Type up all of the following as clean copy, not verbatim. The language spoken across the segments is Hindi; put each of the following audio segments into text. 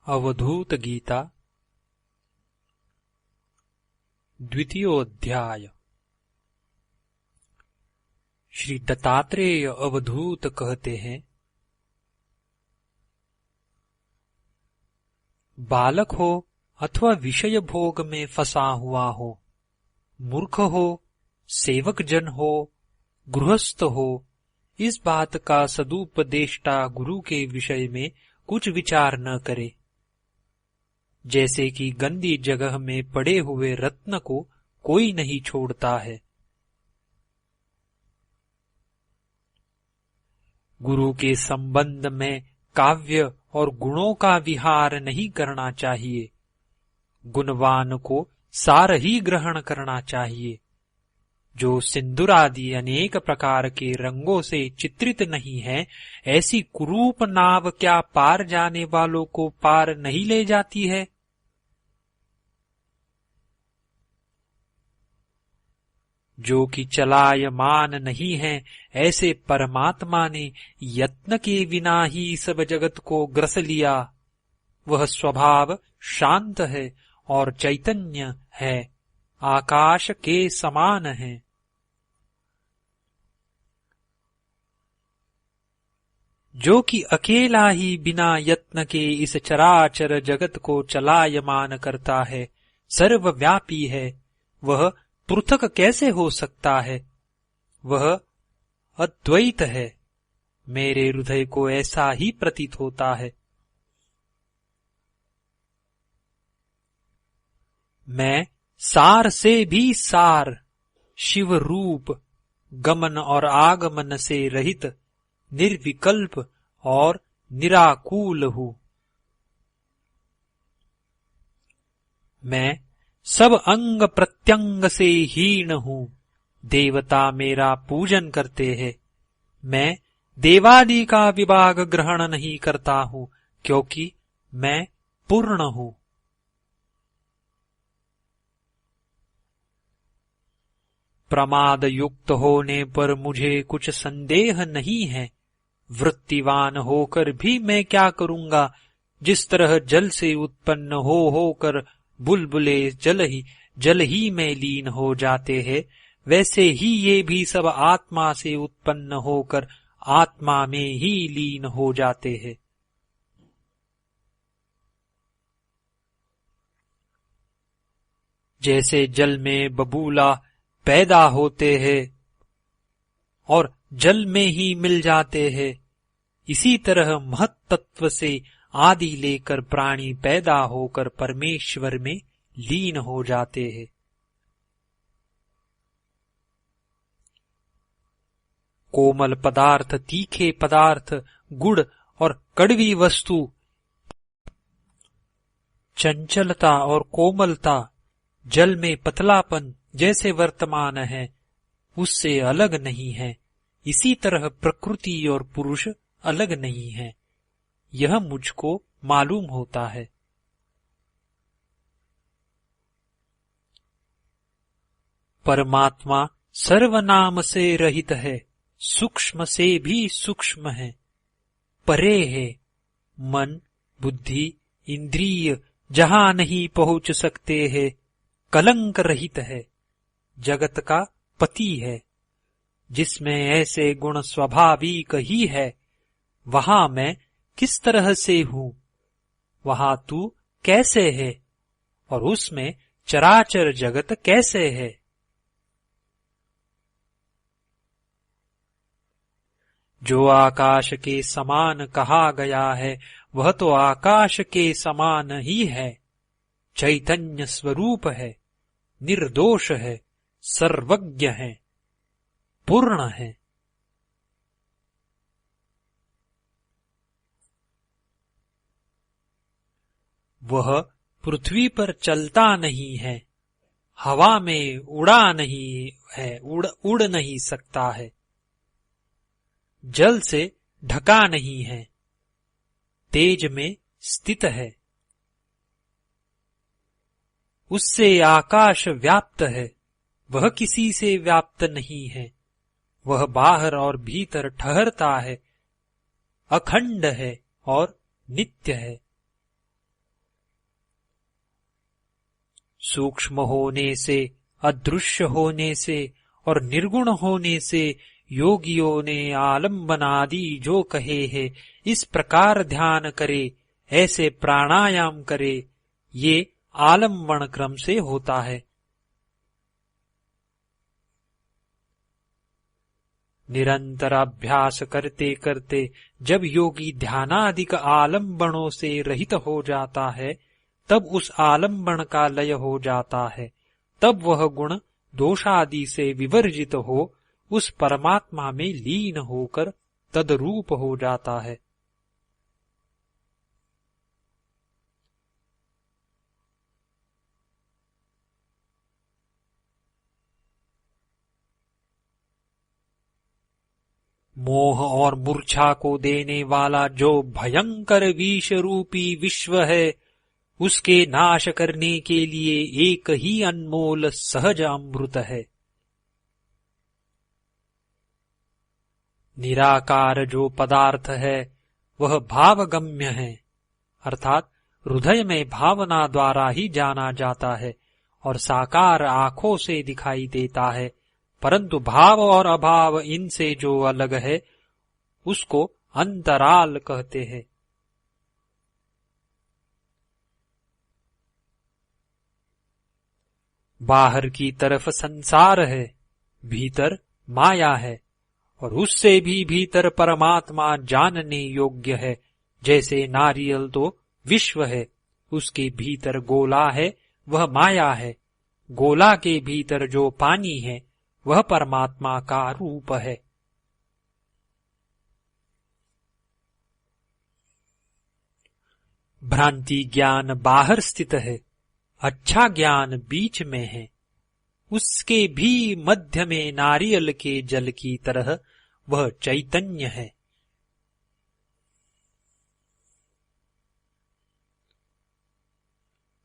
अवधूत गीता द्वितीयोऽध्याय। श्री दत्तात्रेय अवधूत कहते हैं, बालक हो अथवा विषय भोग में फंसा हुआ हो, मूर्ख हो, सेवक जन हो, गृहस्थ हो, इस बात का सदुपदेष्टा गुरु के विषय में कुछ विचार न करे। जैसे कि गंदी जगह में पड़े हुए रत्न को कोई नहीं छोड़ता है। गुरु के संबंध में काव्य और गुणों का विहार नहीं करना चाहिए। गुणवान को सार ही ग्रहण करना चाहिए। जो सिंदूर आदि अनेक प्रकार के रंगों से चित्रित नहीं है, ऐसी कुरूप नाव क्या पार जाने वालों को पार नहीं ले जाती है? जो कि चलायमान नहीं है, ऐसे परमात्मा ने यत्न के बिना ही सब जगत को ग्रस लिया। वह स्वभाव शांत है और चैतन्य है, आकाश के समान है। जो कि अकेला ही बिना यत्न के इस चराचर जगत को चलायमान करता है, सर्वव्यापी है, वह पृथक कैसे हो सकता है? वह अद्वैत है। मेरे हृदय को ऐसा ही प्रतीत होता है। मैं सार से भी सार, शिव रूप, गमन और आगमन से रहित, निर्विकल्प और निराकुल हूँ। मैं सब अंग प्रत्यंग से हीन हूँ। देवता मेरा पूजन करते हैं। मैं देवादि का विभाग ग्रहण नहीं करता हूँ, क्योंकि मैं पूर्ण हूँ। प्रमाद युक्त होने पर मुझे कुछ संदेह नहीं है। वृत्तिवान होकर भी मैं क्या करूँगा? जिस तरह जल से उत्पन्न होकर बुलबुले जल ही में लीन हो जाते हैं, वैसे ही ये भी सब आत्मा से उत्पन्न होकर आत्मा में ही लीन हो जाते हैं। जैसे जल में बबूला पैदा होते हैं और जल में ही मिल जाते हैं, इसी तरह महत तत्व से आदि लेकर प्राणी पैदा होकर परमेश्वर में लीन हो जाते हैं। कोमल पदार्थ, तीखे पदार्थ, गुड़ और कड़वी वस्तु, चंचलता और कोमलता, जल में पतलापन जैसे वर्तमान है, उससे अलग नहीं है। इसी तरह प्रकृति और पुरुष अलग नहीं है। यह मुझको मालूम होता है। परमात्मा सर्वनाम से रहित है, सूक्ष्म से भी सूक्ष्म है, परे है। मन, बुद्धि, इंद्रिय जहां नहीं पहुंच सकते हैं, कलंक रहित है, जगत का पति है। जिसमें ऐसे गुण स्वाभाविक ही है, वहां मैं किस तरह से हूँ? वहां तू कैसे है? और उसमें चराचर जगत कैसे है? जो आकाश के समान कहा गया है, वह तो आकाश के समान ही है। चैतन्य स्वरूप है, निर्दोष है, सर्वज्ञ है, पूर्ण है। वह पृथ्वी पर चलता नहीं है, हवा में उड़ा नहीं है, उड़ नहीं सकता है, जल से ढका नहीं है, तेज में स्थित है। उससे आकाश व्याप्त है, वह किसी से व्याप्त नहीं है। वह बाहर और भीतर ठहरता है, अखंड है और नित्य है। सूक्ष्म होने से, अदृश्य होने से और निर्गुण होने से योगियों ने आलम्बन आदि जो कहे हैं, इस प्रकार ध्यान करे, ऐसे प्राणायाम करे। ये आलम्बन क्रम से होता है। निरंतर अभ्यास करते करते जब योगी ध्यानादिक आलम्बनों से रहित हो जाता है, तब उस आलम्बन का लय हो जाता है। तब वह गुण दोषादि से विवर्जित हो उस परमात्मा में लीन होकर तदरूप हो जाता है। मोह और मूर्छा को देने वाला जो भयंकर विष रूपी विश्व है, उसके नाश करने के लिए एक ही अनमोल सहज अमृत है। निराकार जो पदार्थ है वह भावगम्य है, अर्थात हृदय में भावना द्वारा ही जाना जाता है और साकार आंखों से दिखाई देता है, परंतु भाव और अभाव इनसे जो अलग है उसको अंतराल कहते हैं। बाहर की तरफ संसार है, भीतर माया है और उससे भी भीतर परमात्मा जानने योग्य है। जैसे नारियल तो विश्व है, उसके भीतर गोला है, वह माया है। गोला के भीतर जो पानी है वह परमात्मा का रूप है। भ्रांति ज्ञान बाहर स्थित है, अच्छा ज्ञान बीच में है। उसके भी मध्य में नारियल के जल की तरह वह चैतन्य है।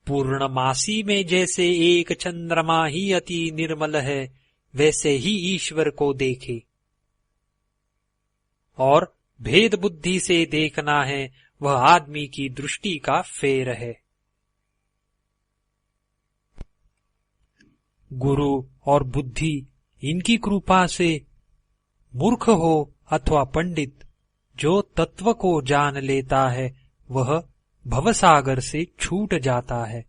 पूर्णमासी में जैसे एक चंद्रमा ही अति निर्मल है, वैसे ही ईश्वर को देखे। और भेद बुद्धि से देखना है, वह आदमी की दृष्टि का फेर है। गुरु और बुद्धि इनकी कृपा से मूर्ख हो अथवा पंडित, जो तत्व को जान लेता है वह भवसागर से छूट जाता है।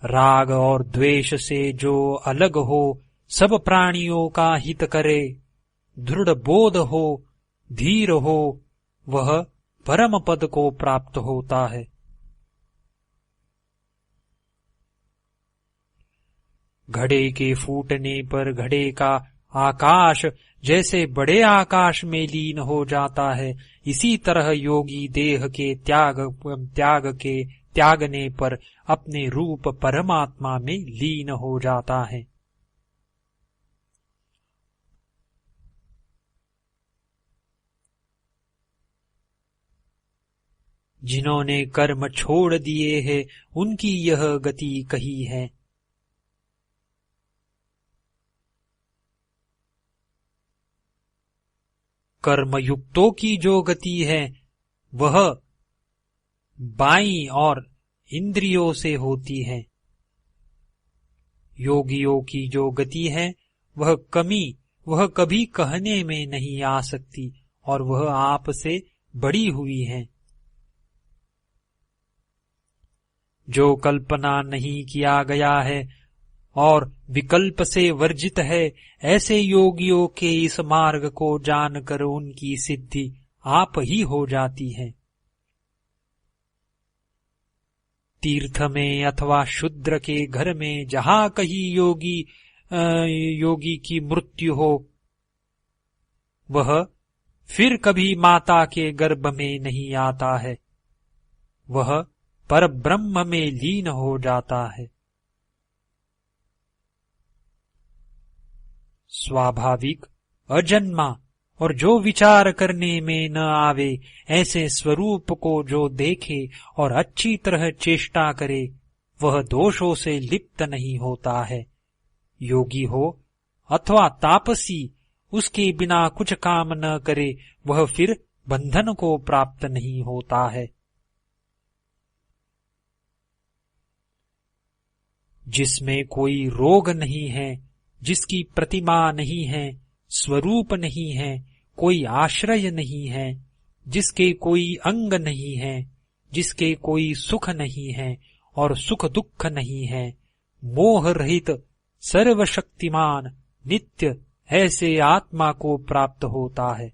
राग और द्वेष से जो अलग हो, सब प्राणियों का हित करे, दृढ़ बोध हो, धीर हो, वह परम पद को प्राप्त होता है। घड़े के फूटने पर घड़े का आकाश जैसे बड़े आकाश में लीन हो जाता है, इसी तरह योगी देह के त्यागने पर अपने रूप परमात्मा में लीन हो जाता है। जिन्होंने कर्म छोड़ दिए हैं, उनकी यह गति कही है। कर्मयुक्तों की जो गति है वह बाईं और इंद्रियों से होती है। योगियों की जो गति है वह कभी कहने में नहीं आ सकती और वह आप से बड़ी हुई है। जो कल्पना नहीं किया गया है और विकल्प से वर्जित है, ऐसे योगियों के इस मार्ग को जानकर उनकी सिद्धि आप ही हो जाती है। तीर्थ में अथवा शूद्र के घर में जहाँ कहीं योगी की मृत्यु हो, वह फिर कभी माता के गर्भ में नहीं आता है, वह परब्रह्म में लीन हो जाता है। स्वाभाविक, अजन्मा और जो विचार करने में न आवे, ऐसे स्वरूप को जो देखे और अच्छी तरह चेष्टा करे, वह दोषों से लिप्त नहीं होता है। योगी हो अथवा तापसी, उसके बिना कुछ काम न करे, वह फिर बंधन को प्राप्त नहीं होता है। जिसमें कोई रोग नहीं है, जिसकी प्रतिमा नहीं है, स्वरूप नहीं है, कोई आश्रय नहीं है, जिसके कोई अंग नहीं है, जिसके कोई सुख नहीं है और सुख दुख नहीं है, मोह रहित सर्वशक्तिमान नित्य ऐसे आत्मा को प्राप्त होता है।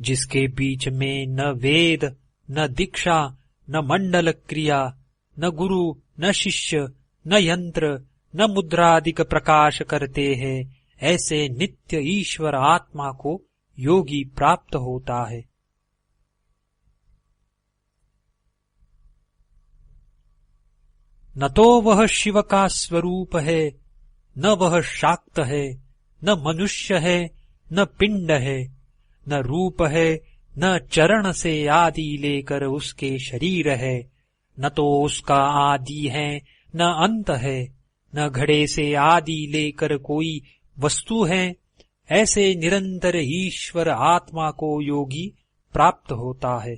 जिसके बीच में न वेद, न दीक्षा, न मंडल क्रिया, न गुरु, न शिष्य, न यंत्र, न मुद्रादिक प्रकाश करते हैं, ऐसे नित्य ईश्वर आत्मा को योगी प्राप्त होता है। न तो वह शिव का स्वरूप है, न वह शाक्त है, न मनुष्य है, न पिंड है, न रूप है, न चरण से आदि लेकर उसके शरीर है, न तो उसका आदि है, न अंत है, न घड़े से आदि लेकर कोई वस्तु है, ऐसे निरंतर ईश्वर आत्मा को योगी प्राप्त होता है।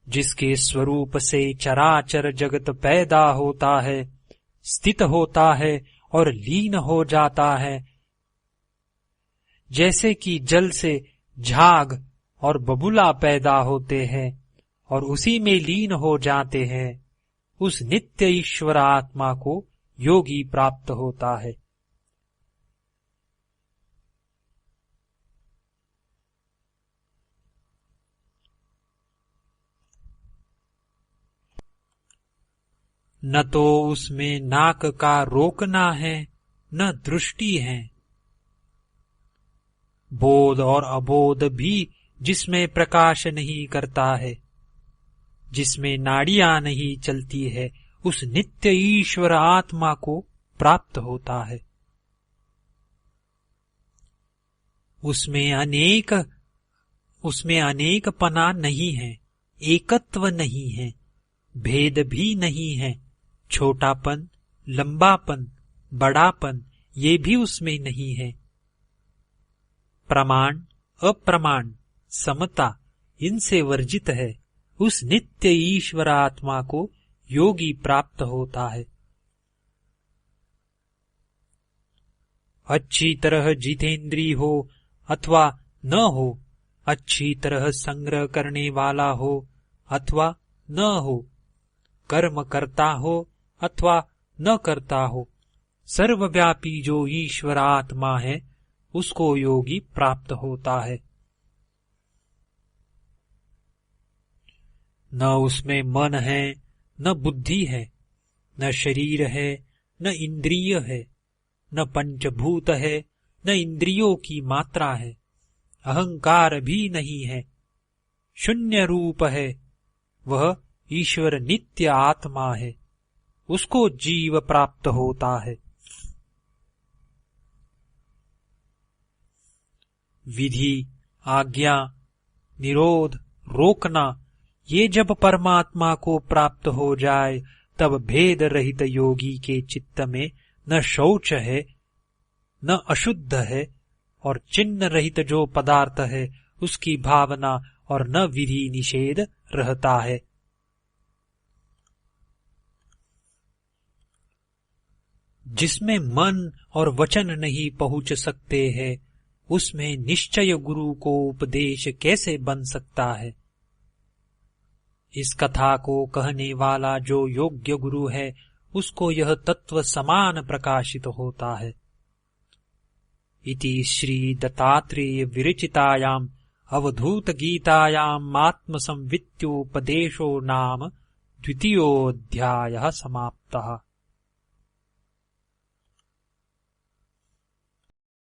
जिसके स्वरूप से चराचर जगत पैदा होता है, स्थित होता है और लीन हो जाता है, जैसे कि जल से झाग और बबूला पैदा होते हैं और उसी में लीन हो जाते हैं, उस नित्य ईश्वर आत्मा को योगी प्राप्त होता है। न तो उसमें नाक का रोकना है, न दृष्टि है। बोध और अबोध भी जिसमें प्रकाश नहीं करता है, जिसमें नाड़ियां नहीं चलती है, उस नित्य ईश्वर आत्मा को प्राप्त होता है। उसमें अनेकपना नहीं है, एकत्व नहीं है, भेद भी नहीं है, छोटापन, लंबापन, बड़ापन ये भी उसमें नहीं है। प्रमाण, अप्रमाण, समता इनसे वर्जित है, उस नित्य ईश्वर आत्मा को योगी प्राप्त होता है। अच्छी तरह जितेंद्री हो अथवा न हो, अच्छी तरह संग्रह करने वाला हो अथवा न हो, कर्म करता हो अथवा न करता हो, सर्वव्यापी जो ईश्वर आत्मा है उसको योगी प्राप्त होता है। न उसमें मन है, न बुद्धि है, न शरीर है, न इंद्रिय है, न पंचभूत है, न इंद्रियों की मात्रा है, अहंकार भी नहीं है, शून्य रूप है। वह ईश्वर नित्य आत्मा है, उसको जीव प्राप्त होता है। विधि, आज्ञा, निरोध, रोकना ये जब परमात्मा को प्राप्त हो जाए, तब भेद रहित योगी के चित्त में न शौच है, न अशुद्ध है, और चिन्ह रहित जो पदार्थ है उसकी भावना और न विधि निषेध रहता है। जिसमें मन और वचन नहीं पहुंच सकते हैं, उसमें निश्चय गुरु को उपदेश कैसे बन सकता है। इस कथा को कहने वाला जो योग्य गुरु है, उसको यह तत्व समान प्रकाशित होता है। इति श्री दत्तात्रेय विरचितायाम अवधूत गीतायाम आत्म संवित्योपदेशो नाम द्वितीयोऽध्यायः समाप्तः।